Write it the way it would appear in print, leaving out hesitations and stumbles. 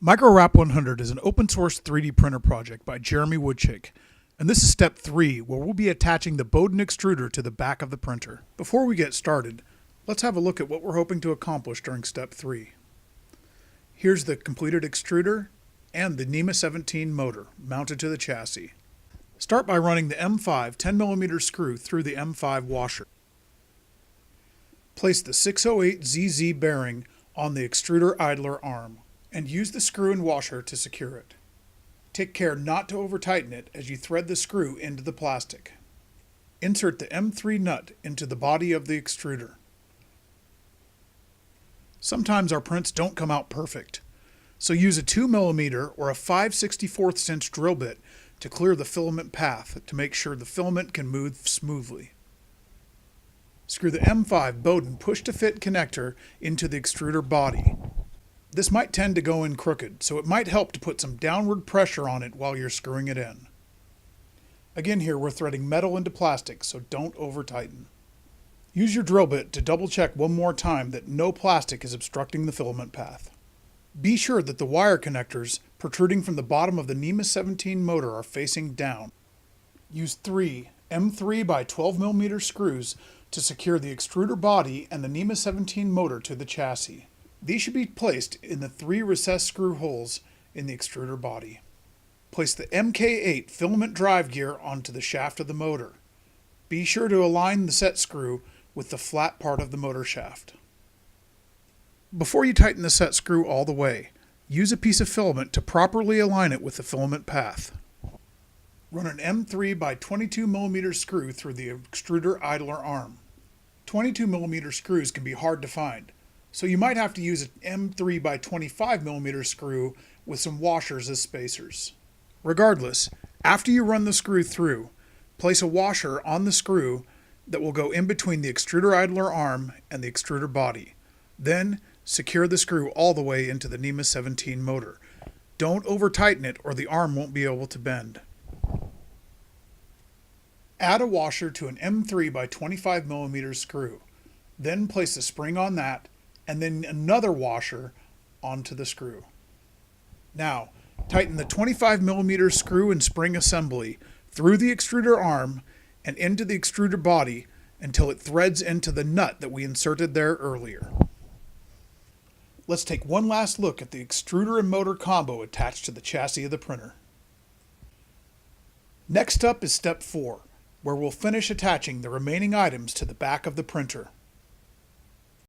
MicroRAP 100 is an open source 3D printer project by Jeremy Woodchick, and this is step 3, where we'll be attaching the Bowden extruder to the back of the printer. Before we get started, let's have a look at what we're hoping to accomplish during step 3. Here's the completed extruder and the NEMA 17 motor mounted to the chassis. Start by running the M5 10mm screw through the M5 washer. Place the 608ZZ bearing on the extruder idler arm and use the screw and washer to secure it. Take care not to over-tighten it as you thread the screw into the plastic. Insert the M3 nut into the body of the extruder. Sometimes our prints don't come out perfect, so use a 2mm or a 5/64 inch drill bit to clear the filament path to make sure the filament can move smoothly. Screw the M5 Bowden push-to-fit connector into the extruder body. This might tend to go in crooked, so it might help to put some downward pressure on it while you're screwing it in. Again here, we're threading metal into plastic, so don't over-tighten. Use your drill bit to double check one more time that no plastic is obstructing the filament path. Be sure that the wire connectors protruding from the bottom of the NEMA 17 motor are facing down. Use 3 M3 by 12mm screws to secure the extruder body and the NEMA 17 motor to the chassis. These should be placed in the 3 recessed screw holes in the extruder body. Place the MK8 filament drive gear onto the shaft of the motor. Be sure to align the set screw with the flat part of the motor shaft. Before you tighten the set screw all the way, use a piece of filament to properly align it with the filament path. Run an M3 by 22mm screw through the extruder idler arm. 22mm screws can be hard to find, so you might have to use an M3 by 25mm screw with some washers as spacers. Regardless, after you run the screw through, place a washer on the screw that will go in between the extruder idler arm and the extruder body. Then, secure the screw all the way into the NEMA 17 motor. Don't over-tighten it or the arm won't be able to bend. Add a washer to an M3 by 25mm screw. Then place a spring on that and then another washer onto the screw. Now, tighten the 25mm screw and spring assembly through the extruder arm and into the extruder body until it threads into the nut that we inserted there earlier. Let's take one last look at the extruder and motor combo attached to the chassis of the printer. Next up is step 4, where we'll finish attaching the remaining items to the back of the printer.